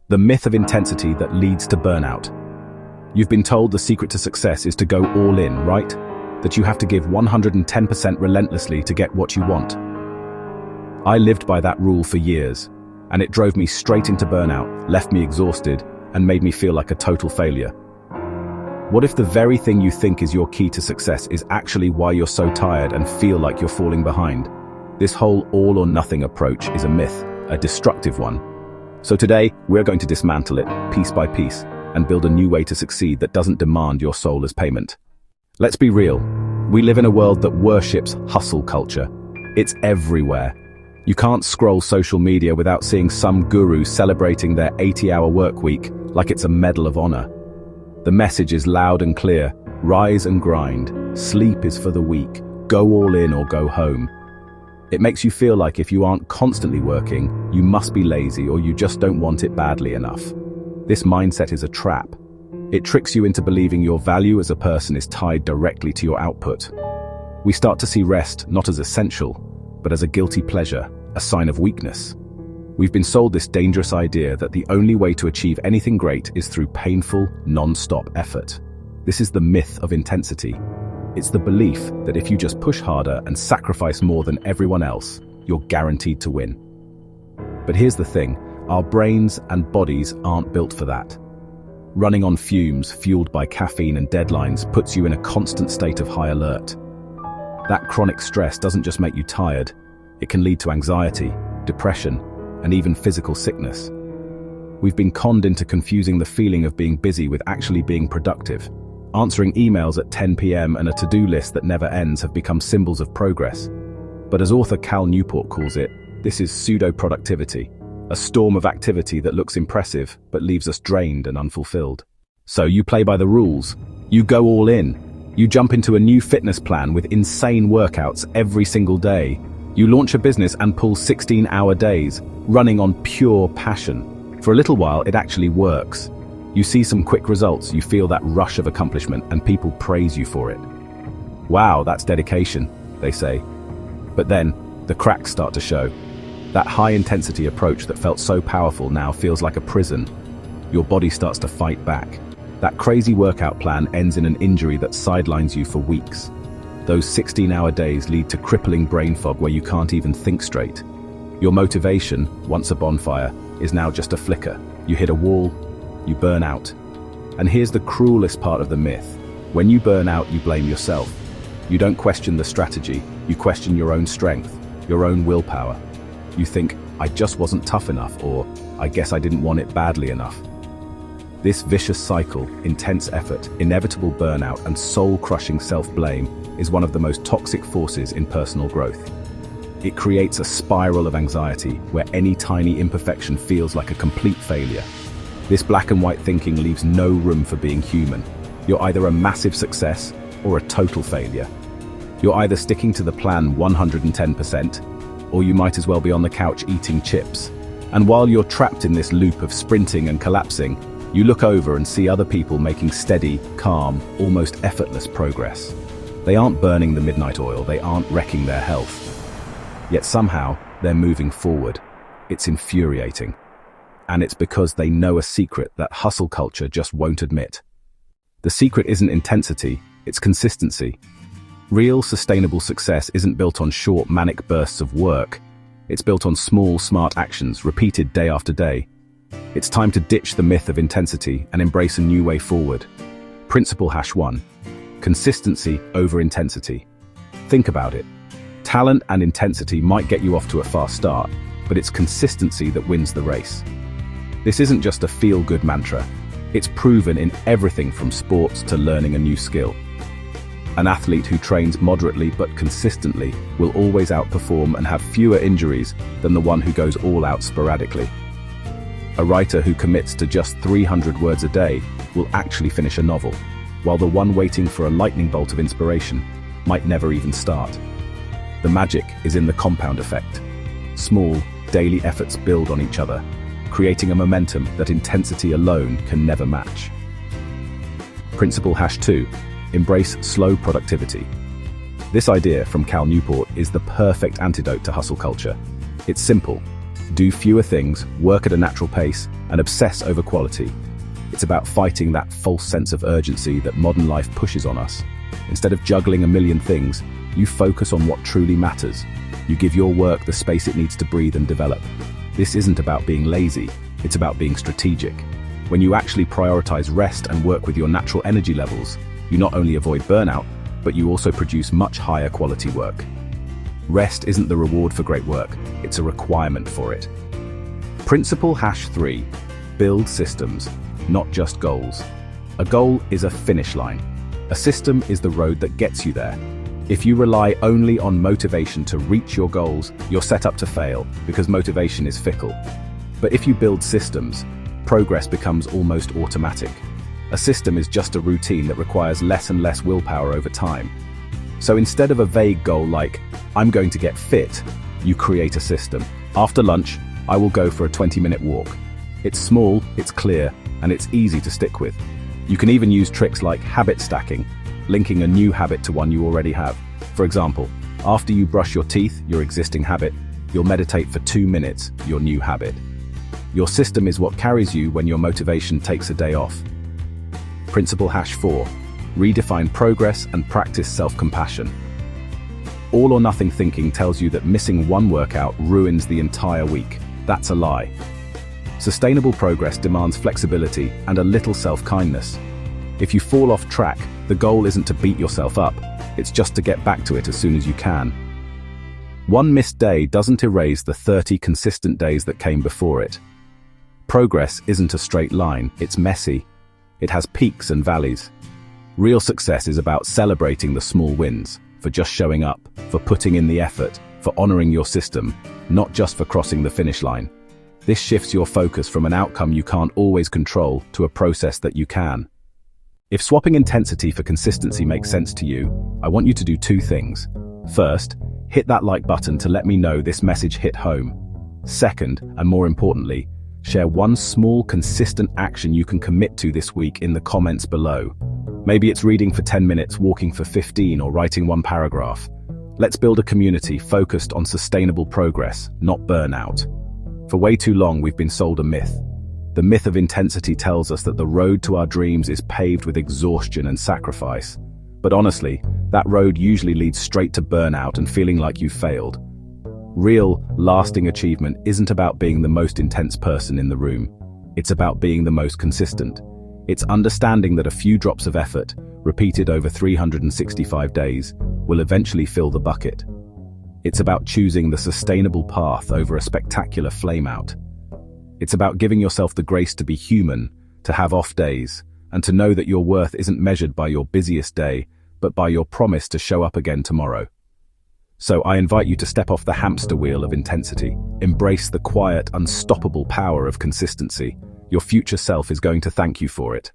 The myth of intensity that leads to burnout. You've been told the secret to success is to go all in, right? That you have to give 110% relentlessly to get what you want. I lived by that rule for years, and it drove me straight into burnout, left me exhausted, and made me feel like a total failure. What if the very thing you think is your key to success is actually why you're so tired and feel like you're falling behind? This whole all or nothing approach is a myth, a destructive one. So today, we're going to dismantle it, piece by piece, and build a new way to succeed that doesn't demand your soul as payment. Let's be real. We live in a world that worships hustle culture. It's everywhere. You can't scroll social media without seeing some guru celebrating their 80-hour work week like it's a medal of honor. The message is loud and clear. Rise and grind. Sleep is for the weak. Go all in or go home. It makes you feel like if you aren't constantly working, you must be lazy or you just don't want it badly enough. This mindset is a trap. It tricks you into believing your value as a person is tied directly to your output. We start to see rest not as essential, but as a guilty pleasure, a sign of weakness. We've been sold this dangerous idea that the only way to achieve anything great is through painful, non-stop effort. This is the myth of intensity. It's the belief that if you just push harder and sacrifice more than everyone else, you're guaranteed to win. But here's the thing, our brains and bodies aren't built for that. Running on fumes, fueled by caffeine and deadlines, puts you in a constant state of high alert. That chronic stress doesn't just make you tired, it can lead to anxiety, depression, and even physical sickness. We've been conned into confusing the feeling of being busy with actually being productive. Answering emails at 10 p.m. and a to-do list that never ends have become symbols of progress. But as author Cal Newport calls it, this is pseudo-productivity, a storm of activity that looks impressive but leaves us drained and unfulfilled. So you play by the rules. You go all in. You jump into a new fitness plan with insane workouts every single day. You launch a business and pull 16-hour days, running on pure passion. For a little while, it actually works. You see some quick results, you feel that rush of accomplishment, and people praise you for it. Wow, that's dedication, they say. But then, the cracks start to show. That high-intensity approach that felt so powerful now feels like a prison. Your body starts to fight back. That crazy workout plan ends in an injury that sidelines you for weeks. Those 16-hour days lead to crippling brain fog where you can't even think straight. Your motivation, once a bonfire, is now just a flicker. You hit a wall, you burn out. And here's the cruelest part of the myth. When you burn out, you blame yourself. You don't question the strategy, you question your own strength, your own willpower. You think, I just wasn't tough enough, or I guess I didn't want it badly enough. This vicious cycle, intense effort, inevitable burnout, and soul-crushing self-blame is one of the most toxic forces in personal growth. It creates a spiral of anxiety where any tiny imperfection feels like a complete failure. This black and white thinking leaves no room for being human. You're either a massive success or a total failure. You're either sticking to the plan 110%, or you might as well be on the couch eating chips. And while you're trapped in this loop of sprinting and collapsing, you look over and see other people making steady, calm, almost effortless progress. They aren't burning the midnight oil, they aren't wrecking their health. Yet somehow, they're moving forward. It's infuriating. And it's because they know a secret that hustle culture just won't admit. The secret isn't intensity, it's consistency. Real, sustainable success isn't built on short, manic bursts of work. It's built on small, smart actions, repeated day after day. It's time to ditch the myth of intensity and embrace a new way forward. Principle #1. Consistency over intensity. Think about it. Talent and intensity might get you off to a fast start, but it's consistency that wins the race. This isn't just a feel-good mantra. It's proven in everything from sports to learning a new skill. An athlete who trains moderately but consistently will always outperform and have fewer injuries than the one who goes all out sporadically. A writer who commits to just 300 words a day will actually finish a novel, while the one waiting for a lightning bolt of inspiration might never even start. The magic is in the compound effect. Small, daily efforts build on each other, creating a momentum that intensity alone can never match. Principle #2. Embrace slow productivity. This idea from Cal Newport is the perfect antidote to hustle culture. It's simple. Do fewer things, work at a natural pace, and obsess over quality. It's about fighting that false sense of urgency that modern life pushes on us. Instead of juggling a million things, you focus on what truly matters. You give your work the space it needs to breathe and develop. This isn't about being lazy, it's about being strategic. When you actually prioritize rest and work with your natural energy levels, you not only avoid burnout, but you also produce much higher quality work. Rest isn't the reward for great work, it's a requirement for it. Principle #3. Build systems, not just goals. A goal is a finish line. A system is the road that gets you there. If you rely only on motivation to reach your goals, you're set up to fail because motivation is fickle. But if you build systems, progress becomes almost automatic. A system is just a routine that requires less and less willpower over time. So instead of a vague goal like, I'm going to get fit, you create a system. After lunch, I will go for a 20-minute walk. It's small, it's clear, and it's easy to stick with. You can even use tricks like habit stacking, linking a new habit to one you already have. For example, after you brush your teeth, your existing habit, you'll meditate for 2 minutes, your new habit. Your system is what carries you when your motivation takes a day off. Principle #4. Redefine progress and practice self-compassion. All or nothing thinking tells you that missing one workout ruins the entire week. That's a lie. Sustainable progress demands flexibility and a little self-kindness. If you fall off track, the goal isn't to beat yourself up, it's just to get back to it as soon as you can. One missed day doesn't erase the 30 consistent days that came before it. Progress isn't a straight line, it's messy. It has peaks and valleys. Real success is about celebrating the small wins, for just showing up, for putting in the effort, for honoring your system, not just for crossing the finish line. This shifts your focus from an outcome you can't always control to a process that you can. If swapping intensity for consistency makes sense to you, I want you to do 2 things. First, hit that like button to let me know this message hit home. Second, and more importantly, share one small, consistent action you can commit to this week in the comments below. Maybe it's reading for 10 minutes, walking for 15, or writing 1 paragraph. Let's build a community focused on sustainable progress, not burnout. For way too long, we've been sold a myth. The myth of intensity tells us that the road to our dreams is paved with exhaustion and sacrifice. But honestly, that road usually leads straight to burnout and feeling like you've failed. Real, lasting achievement isn't about being the most intense person in the room. It's about being the most consistent. It's understanding that a few drops of effort, repeated over 365 days, will eventually fill the bucket. It's about choosing the sustainable path over a spectacular flameout. It's about giving yourself the grace to be human, to have off days, and to know that your worth isn't measured by your busiest day, but by your promise to show up again tomorrow. So I invite you to step off the hamster wheel of intensity. Embrace the quiet, unstoppable power of consistency. Your future self is going to thank you for it.